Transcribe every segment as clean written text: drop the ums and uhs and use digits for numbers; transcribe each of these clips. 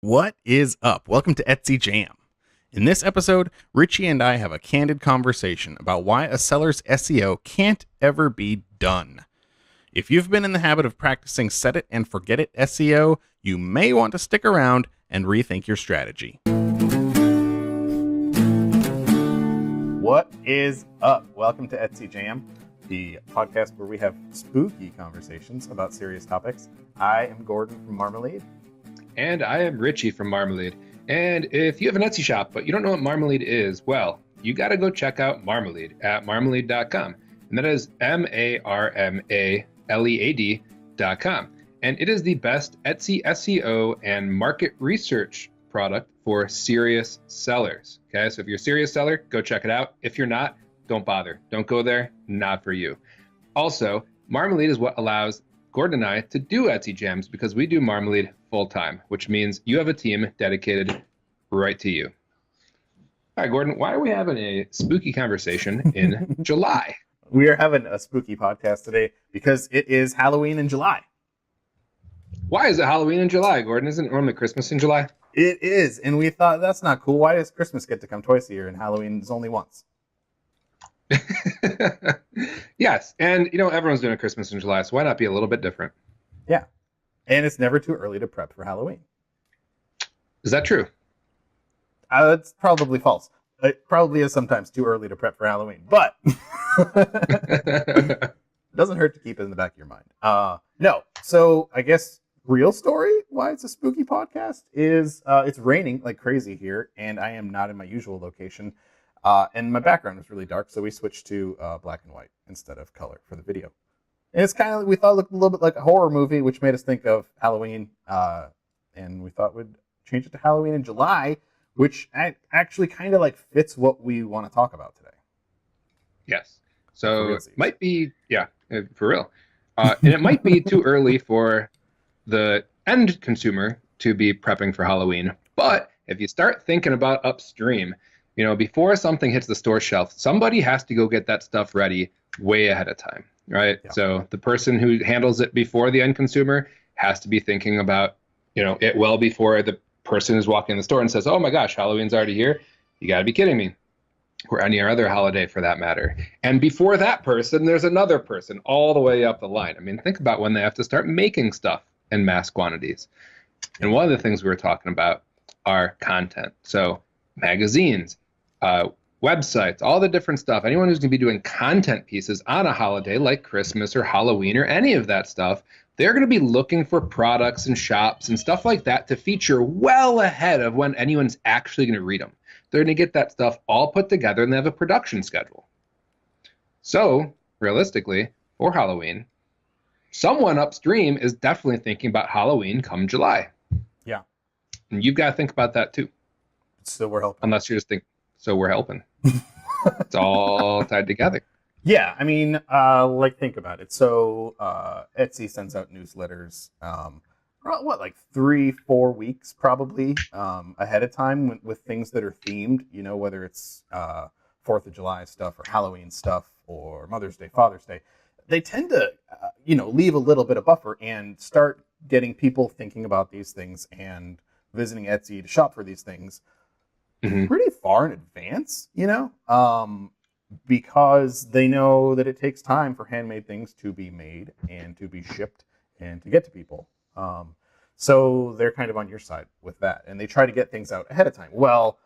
What is up? Welcome to Etsy Jam. In this episode, Richie and I have a candid conversation about why a seller's SEO can't ever be done. If you've been in the habit of practicing set it and forget it SEO, you may want to stick around and rethink your strategy. What is up? Welcome to Etsy Jam, the podcast where we have spooky conversations about serious topics. I am Gordon from Marmalead. And I am Richie from Marmalead. And if you have an Etsy shop, but you don't know what Marmalead is, well, you got to go check out Marmalead at marmalead.com. And that is MARMALEAD.com. And it is the best Etsy SEO and market research product for serious sellers. Okay, so if you're a serious seller, go check it out. If you're not, don't bother. Don't go there. Not for you. Also, Marmalead is what allows Gordon and I to do Etsy Jams because we do Marmalead full-time, which means you have a team dedicated right to you. All right, Gordon, why are we having a spooky conversation in July? We are having a spooky podcast today because it is Halloween in July. Why is it Halloween in July, Gordon? Isn't it normally Christmas in July? It is, and we thought that's not cool. Why does Christmas get to come twice a year and Halloween is only once? Yes, and everyone's doing a Christmas in July, so why not be a little bit different? Yeah, and it's never too early to prep for Halloween. Is that true? That's probably false. It probably is sometimes too early to prep for Halloween, but it doesn't hurt to keep it in the back of your mind. No, so I guess real story why it's a spooky podcast is it's raining like crazy here, and I am not in my usual location. And my background was really dark, so we switched to black and white instead of color for the video. And it's kind of, we thought it looked a little bit like a horror movie, which made us think of Halloween. And we thought we'd change it to Halloween in July, which actually kind of like fits what we want to talk about today. Yes. So it might be, for real. And it might be too early for the end consumer to be prepping for Halloween. But if you start thinking about upstream, before something hits the store shelf, somebody has to go get that stuff ready way ahead of time, right? Yeah. So the person who handles it before the end consumer has to be thinking about, it well before the person who's walking in the store and says, oh my gosh, Halloween's already here. You got to be kidding me. Or any other holiday for that matter. And before that person, there's another person all the way up the line. I mean, think about when they have to start making stuff in mass quantities. And one of the things we were talking about are content. So magazines, websites, all the different stuff. Anyone who's going to be doing content pieces on a holiday like Christmas or Halloween or any of that stuff, they're going to be looking for products and shops and stuff like that to feature well ahead of when anyone's actually going to read them. They're going to get that stuff all put together and they have a production schedule. So, realistically, for Halloween, someone upstream is definitely thinking about Halloween come July. Yeah. And you've got to think about that too. So we're helping. Unless you're just thinking, so we're helping. It's all tied together. Yeah, I mean, think about it. So Etsy sends out newsletters, like 3-4 weeks probably ahead of time with things that are themed, whether it's 4th of July stuff or Halloween stuff or Mother's Day, Father's Day. They tend to, leave a little bit of buffer and start getting people thinking about these things and visiting Etsy to shop for these things pretty far in advance, because they know that it takes time for handmade things to be made and to be shipped and to get to people. So they're kind of on your side with that, and they try to get things out ahead of time. Well,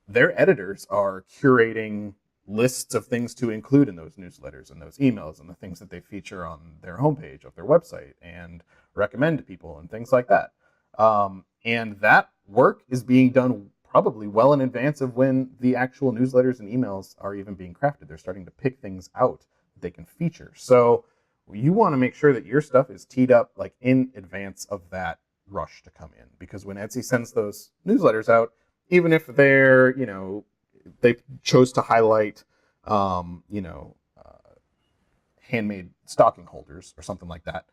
their editors are curating lists of things to include in those newsletters and those emails and the things that they feature on their homepage of their website and recommend to people and things like that. And that work is being done probably well in advance of when the actual newsletters and emails are even being crafted. They're starting to pick things out that they can feature. So you want to make sure that your stuff is teed up like in advance of that rush to come in. Because when Etsy sends those newsletters out, even if they're, they chose to highlight, handmade stocking holders or something like that,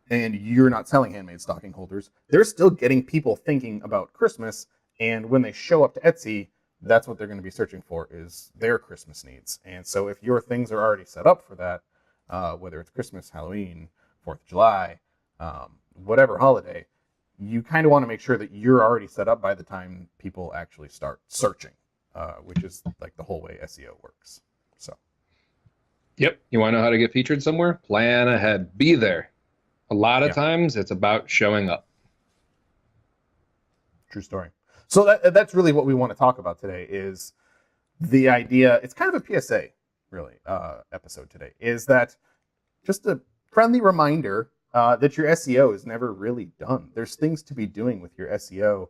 and you're not selling handmade stocking holders, they're still getting people thinking about Christmas. And when they show up to Etsy, that's what they're going to be searching for is their Christmas needs. And so if your things are already set up for that, whether it's Christmas, Halloween, 4th of July, whatever holiday, you kind of want to make sure that you're already set up by the time people actually start searching, which is like the whole way SEO works. So, yep. You want to know how to get featured somewhere? Plan ahead. Be there. A lot of times it's about showing up. True story. So that's really what we want to talk about today is the idea. It's kind of a PSA, really, episode today, is that just a friendly reminder that your SEO is never really done. There's things to be doing with your SEO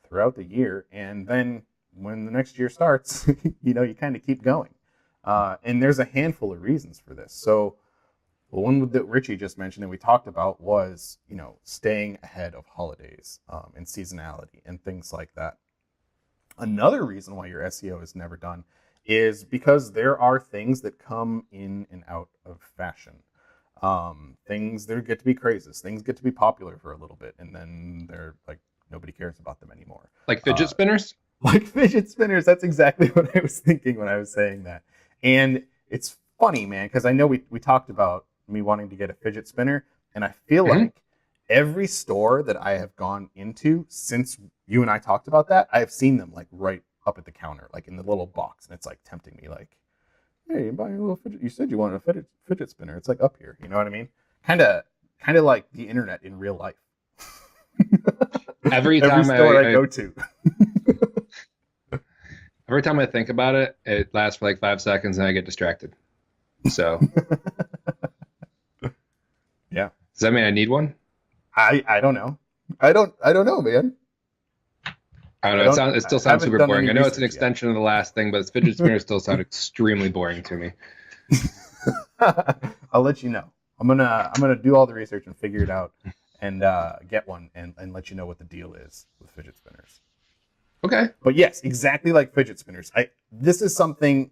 throughout the year. And then when the next year starts, you kind of keep going. And there's a handful of reasons for this. So the one that Richie just mentioned that we talked about was, staying ahead of holidays and seasonality and things like that. Another reason why your SEO is never done is because there are things that come in and out of fashion. Things that get to be crazes, things get to be popular for a little bit, and then they're like, nobody cares about them anymore. Like fidget spinners? Like fidget spinners. That's exactly what I was thinking when I was saying that. And it's funny, man, because I know we talked about me wanting to get a fidget spinner, and I feel like every store that I have gone into since you and I talked about that, I have seen them like right up at the counter, like in the little box, and it's like tempting me, like, hey, buy a little fidget. You said you wanted a fidget spinner. It's like up here. You know what I mean? Kind of like the internet in real life. Every store I go to. Every time I think about it, it lasts for like 5 seconds and I get distracted. So, yeah. Does that mean I need one? I don't know. I don't know, man. I don't know. It still sounds super boring. I know it's an extension of the last thing, but fidget spinners still sound extremely boring to me. I'll let you know. I'm gonna do all the research and figure it out and get one and let you know what the deal is with fidget spinners. Okay. But yes, exactly like fidget spinners. This is something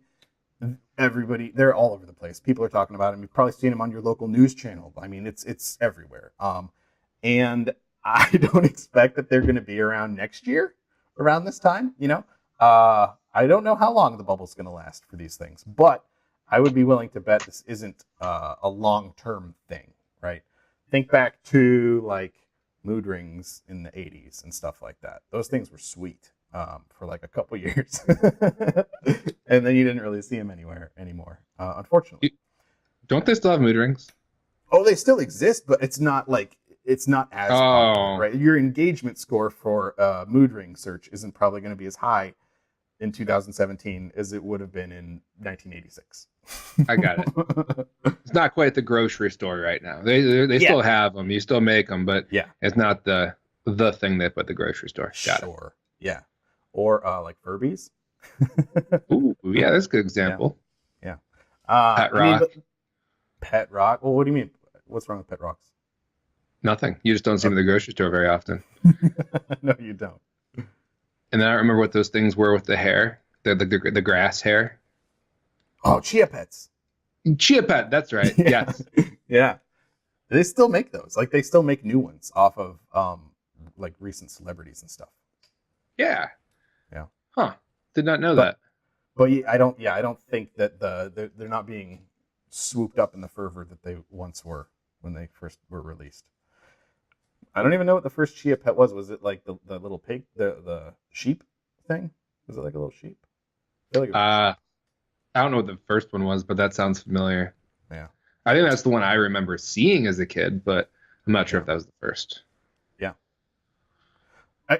they're all over the place. People are talking about them. You've probably seen them on your local news channel. I mean, it's everywhere. And I don't expect that they're going to be around next year around this time. I don't know how long the bubble's going to last for these things, but I would be willing to bet this isn't a long-term thing, right? Think back to like mood rings in the 80s and stuff like that. Those things were sweet for like a couple years. And then you didn't really see them anywhere anymore, unfortunately. Don't they still have mood rings? Oh, they still exist, but it's not as popular, right? Your engagement score for mood ring search isn't probably going to be as high in 2017 as it would have been in 1986. I got it. It's not quite the grocery store right now. They still have them. You still make them, but it's not the thing they put at the grocery store. Got it. Yeah. Or like Furbies. Ooh, yeah, that's a good example. Yeah. Pet Rock. Pet Rock. Well, what do you mean? What's wrong with Pet Rocks? Nothing. You just don't see them at the grocery store very often. No, you don't. And then I remember what those things were with the hair, the grass hair. Oh, Chia Pets. Chia Pet, that's right. Yes. Yeah. They still make those. Like they still make new ones off of like recent celebrities and stuff. Yeah. Yeah. Huh. Did not know that. But I don't think that they're not being swooped up in the fervor that they once were when they first were released. I don't even know what the first Chia Pet was. Was it like the little pig, the sheep thing? Was it like a little sheep? I don't know what the first one was, but that sounds familiar. Yeah. I think that's the one I remember seeing as a kid, but I'm not sure if that was the first. Yeah.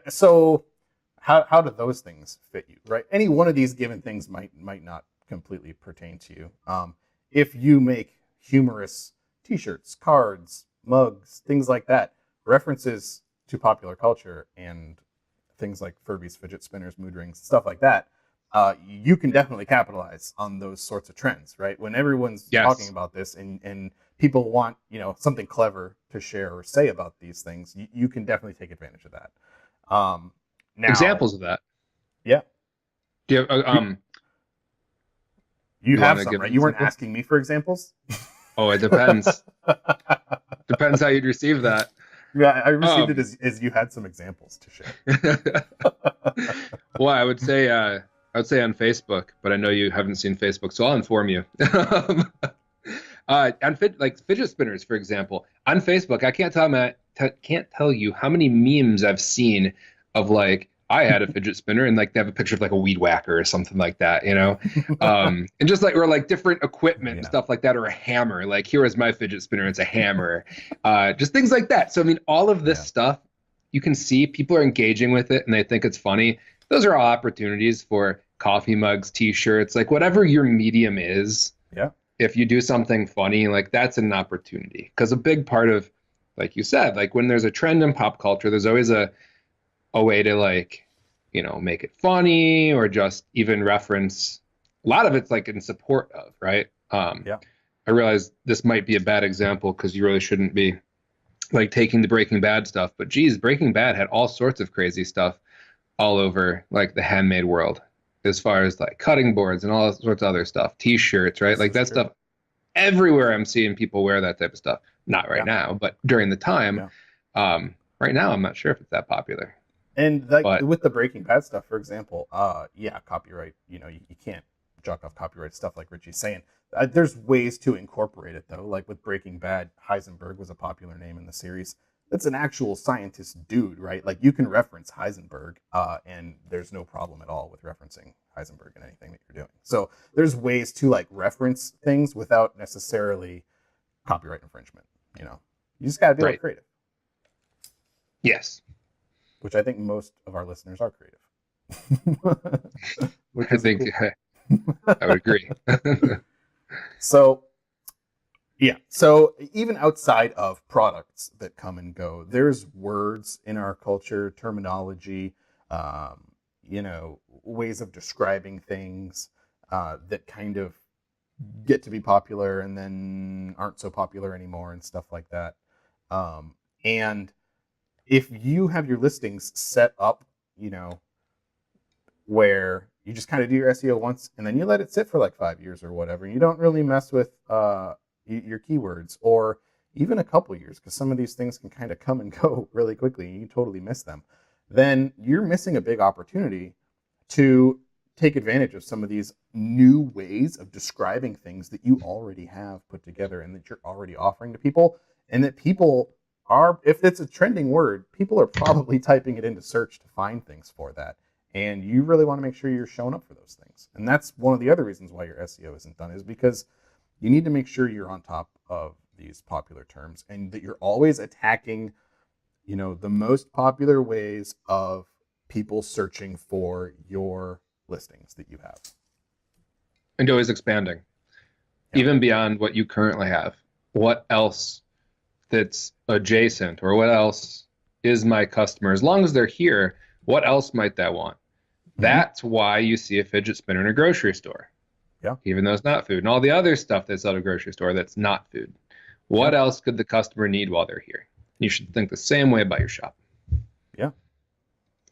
So how do those things fit you, right? Any one of these given things might not completely pertain to you. If you make humorous t-shirts, cards, mugs, things like that, references to popular culture and things like Furbies, fidget spinners, mood rings, stuff like that, you can definitely capitalize on those sorts of trends, right? When everyone's talking about this and people want, something clever to share or say about these things, you can definitely take advantage of that. Now, examples of that. Yeah. Do you have, you have some, right? You weren't asking me for examples? Oh, it depends. Depends how you'd receive that. Yeah, I received it as you had some examples to share. Well, I would say on Facebook, but I know you haven't seen Facebook, so I'll inform you. Like fidget spinners, for example, on Facebook, I can't tell you how many memes I've seen of like I had a fidget spinner and like they have a picture of like a weed whacker or something like that, you know, and just like or like different equipment and stuff like that, or a hammer. Like here is my fidget spinner, it's a hammer, just things like that. So I mean, all of this stuff, you can see people are engaging with it and they think it's funny. Those are all opportunities for coffee mugs, T-shirts, like whatever your medium is. Yeah. If you do something funny, like that's an opportunity. Because a big part of, like you said, like when there's a trend in pop culture, there's always a way to like, you know, make it funny or just even reference. A lot of it's like in support of, right? I realize this might be a bad example because you really shouldn't be like taking the Breaking Bad stuff, but geez, Breaking Bad had all sorts of crazy stuff all over like the handmade world, as far as like cutting boards and all sorts of other stuff, T-shirts, right? Like that stuff everywhere. I'm seeing people wear that type of stuff. Not right now, but during the time. Right now, I'm not sure if it's that popular. And like with the Breaking Bad stuff, for example, copyright. You know, you can't jock off copyright stuff like Richie's saying. There's ways to incorporate it though. Like with Breaking Bad, Heisenberg was a popular name in the series. That's an actual scientist dude, right? Like you can reference Heisenberg, and there's no problem at all with referencing Heisenberg in anything that you're doing. So there's ways to like reference things without necessarily copyright infringement. You know, you just gotta be like creative. Yes. Which I think most of our listeners are creative. I think I would agree. So even outside of products that come and go, there's words in our culture, terminology, ways of describing things that kind of get to be popular and then aren't so popular anymore and stuff like that. And if you have your listings set up, where you just kind of do your SEO once and then you let it sit for like 5 years or whatever, you don't really mess with your keywords, or even a couple years, because some of these things can kind of come and go really quickly and you totally miss them, then you're missing a big opportunity to take advantage of some of these new ways of describing things that you already have put together and that you're already offering to people, and that people are, if it's a trending word, people are probably typing it into search to find things for that. And you really want to make sure you're showing up for those things. And that's one of the other reasons why your SEO isn't done, is because you need to make sure you're on top of these popular terms and that you're always attacking, the most popular ways of people searching for your listings that you have. And always expanding, even beyond what you currently have. What else that's adjacent, or what else is my customer? As long as they're here, what else might that want? That's why you see a fidget spinner in a grocery store. Yeah. Even though it's not food, and all the other stuff that's at a grocery store that's not food. What else could the customer need while they're here? You should think the same way about your shop. Yeah. And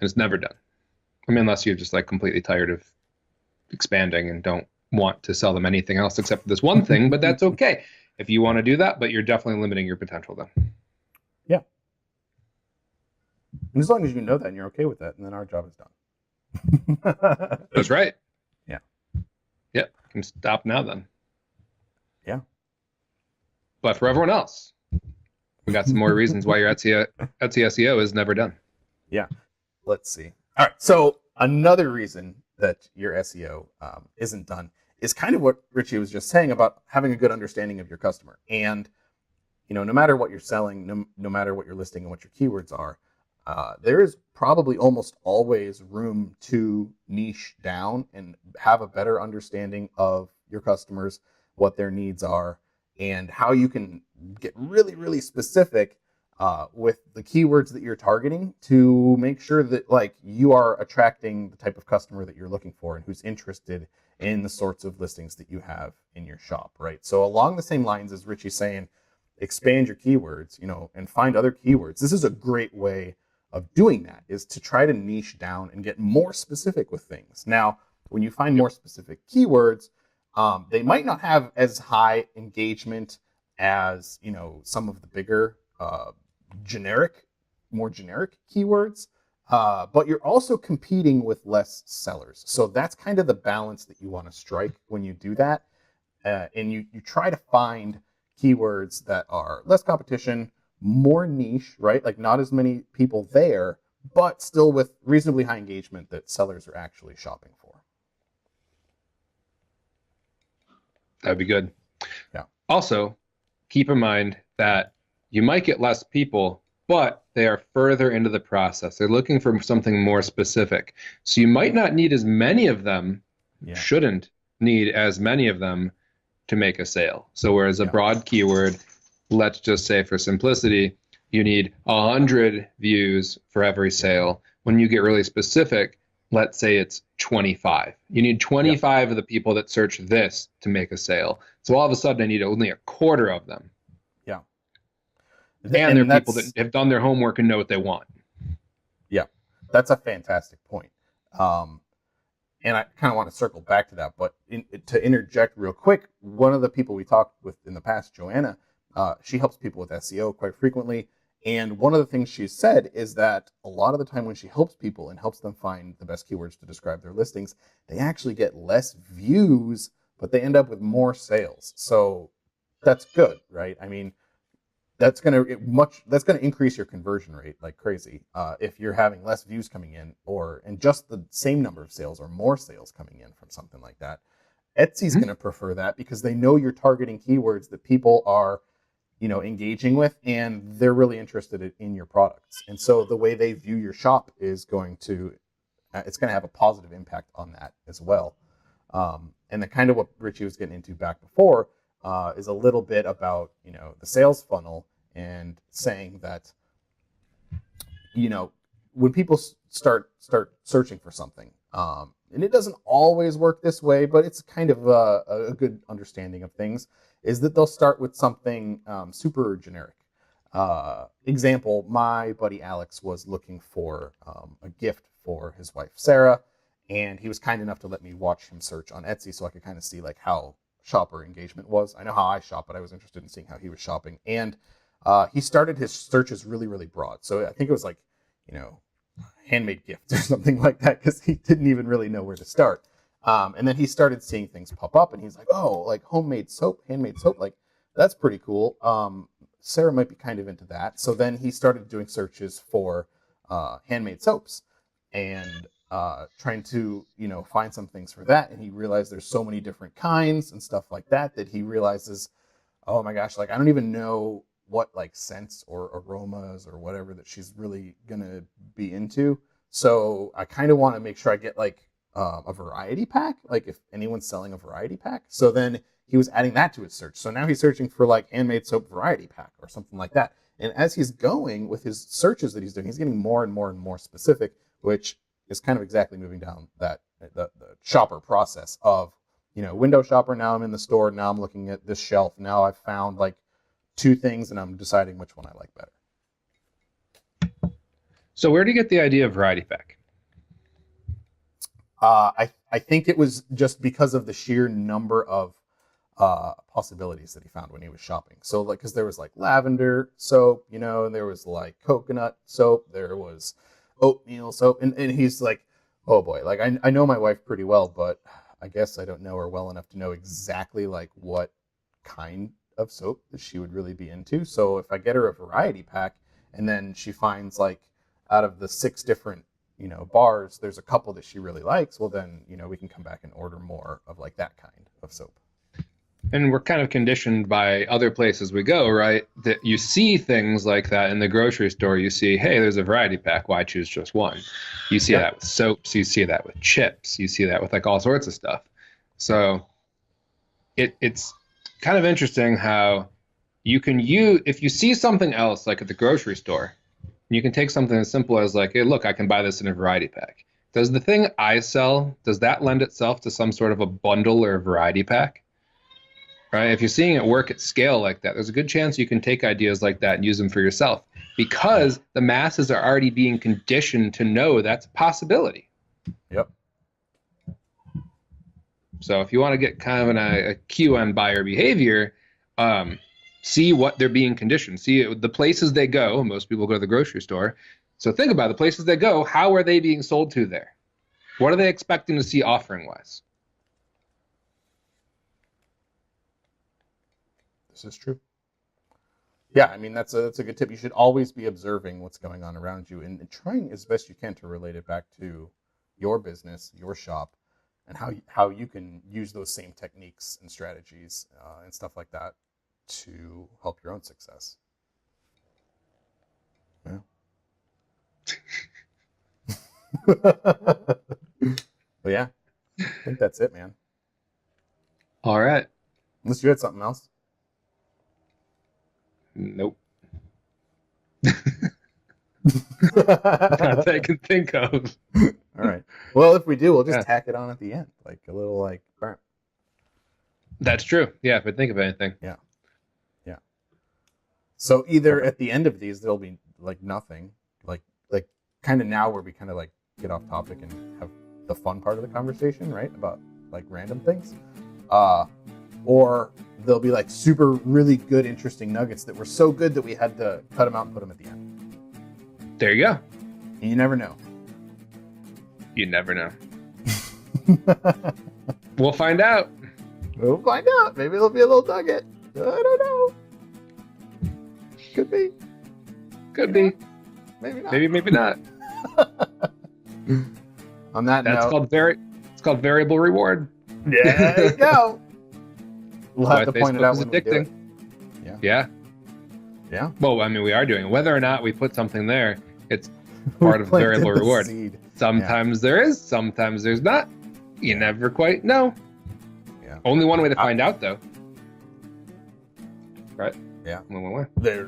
it's never done. I mean, unless you're just like completely tired of expanding and don't want to sell them anything else except for this one thing, but that's okay if you want to do that, but you're definitely limiting your potential then. Yeah. And as long as you know that and you're okay with that, and then our job is done. That's right. Yeah. Yep. Can stop now then. Yeah. But for everyone else, we got some more reasons why your Etsy SEO is never done. Yeah. Let's see. All right. So another reason that your SEO isn't done is kind of what Richie was just saying about having a good understanding of your customer. And, no matter what you're selling, no matter what you're listing and what your keywords are, there is probably almost always room to niche down and have a better understanding of your customers, what their needs are, and how you can get really, really specific with the keywords that you're targeting to make sure that you are attracting the type of customer that you're looking for and who's interested in the sorts of listings that you have in your shop, right? So along the same lines as Richie's saying, expand your keywords, and find other keywords. This is a great way of doing that, is to try to niche down and get more specific with things. Now, when you find more specific keywords, they might not have as high engagement as, some of the bigger, more generic keywords, but you're also competing with less sellers. So that's kind of the balance that you want to strike when you do that. and you try to find keywords that are less competition, more niche, right? Like not as many people there, but still with reasonably high engagement that sellers are actually shopping for. That'd be good. Yeah. Also, keep in mind that you might get less people, but they are further into the process. They're looking for something more specific. So you might not need as many of them, shouldn't need as many of them to make a sale. So whereas a broad keyword, let's just say for simplicity, you need 100 views for every sale. When you get really specific, let's say it's 25. You need 25 of the people that search this to make a sale. So all of a sudden, I need only a quarter of them. Yeah. And they're people that have done their homework and know what they want. Yeah, that's a fantastic point. And I kind of want to circle back to that, but to interject real quick, one of the people we talked with in the past, Joanna, she helps people with SEO quite frequently. And one of the things she said is that a lot of the time when she helps people and helps them find the best keywords to describe their listings, they actually get less views, but they end up with more sales. So that's good, right? I mean, that's going to increase your conversion rate like crazy if you're having less views coming in and just the same number of sales or more sales coming in from something like that. Etsy's going to prefer that because they know you're targeting keywords that people are, engaging with, and they're really interested in your products. And so the way they view your shop is going to have a positive impact on that as well. And the kind of what Richie was getting into back before is a little bit about, the sales funnel and saying that, when people start searching for something, and it doesn't always work this way, but it's kind of a good understanding of things, is that they'll start with something super generic. Example, my buddy Alex was looking for a gift for his wife, Sarah, and he was kind enough to let me watch him search on Etsy so I could kind of see like how shopper engagement was. I know how I shop, but I was interested in seeing how he was shopping. And he started his searches really, really broad. So I think it was like, handmade gifts or something like that, because he didn't even really know where to start. And then he started seeing things pop up, and he's like, oh, like homemade soap, handmade soap, like that's pretty cool. Sarah might be kind of into that. So then he started doing searches for handmade soaps and trying to, find some things for that. And he realized there's so many different kinds and stuff like that he realizes, oh my gosh, like I don't even know what like scents or aromas or whatever that she's really gonna be into. So I kind of want to make sure I get like a variety pack, like if anyone's selling a variety pack. So then he was adding that to his search. So now he's searching for like handmade soap variety pack or something like that. And as he's going with his searches that he's doing, he's getting more and more and more specific, which is kind of exactly moving down that the shopper process of, window shopper. Now I'm in the store. Now I'm looking at this shelf. Now I've found like 2 things and I'm deciding which one I like better. So where do you get the idea of variety pack? I think it was just because of the sheer number of possibilities that he found when he was shopping. So like, because there was like lavender soap, and there was like coconut soap, there was oatmeal soap, and he's like, oh boy, like I know my wife pretty well, but I guess I don't know her well enough to know exactly like what kind of soap that she would really be into. So if I get her a variety pack and then she finds like out of the 6 different bars, there's a couple that she really likes, well then, we can come back and order more of like that kind of soap. And we're kind of conditioned by other places we go, right? That you see things like that in the grocery store. You see, hey, there's a variety pack. Why choose just one? You see that with soaps. You see that with chips. You see that with like all sorts of stuff. So it's kind of interesting how you can if you see something else like at the grocery store, you can take something as simple as like, hey, look, I can buy this in a variety pack. Does the thing I sell, does that lend itself to some sort of a bundle or a variety pack? Right? If you're seeing it work at scale like that, there's a good chance you can take ideas like that and use them for yourself, because the masses are already being conditioned to know that's a possibility. Yep. So if you want to get kind of a cue on buyer behavior, see what they're being conditioned. See the places they go. Most people go to the grocery store. So think about the places they go. How are they being sold to there? What are they expecting to see offering-wise? This is true. Yeah, I mean, that's a good tip. You should always be observing what's going on around you and trying as best you can to relate it back to your business, your shop, and how you can use those same techniques and strategies and stuff like that to help your own success. Yeah. But yeah, I think that's it, man. All right. Unless you had something else. Nope. Not that I can think of. All right. Well, if we do, we'll just tack it on at the end, like a little like burn. That's true. Yeah, if I think of anything. Yeah. Yeah. So either at the end of these, there'll be like nothing, like kind of now where we kind of like get off topic and have the fun part of the conversation, right? About like random things. Or they'll be like super, really good, interesting nuggets that were so good that we had to cut them out and put them at the end. There you go. And you never know. You never know. We'll find out. We'll find out. Maybe there'll be a little nugget. I don't know. Could be. Could be. Maybe not. Maybe not. On that note, it's called variable reward. Yeah, there you go. We'll have to point it out when we do it. Yeah. Well, I mean, we are doing it. Whether or not we put something there, it's part of variable reward. Seed. Sometimes there is, sometimes there's not. You never quite know. Yeah. Only one way to find out, though. Right? Yeah. Only one way. There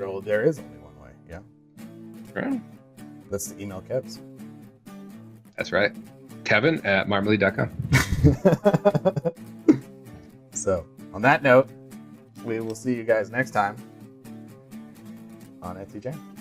is only one way. Yeah. Right. That's the email Kevs. That's right. Kevin@marmalead.com. So, on that note, we will see you guys next time on Etsy Jam.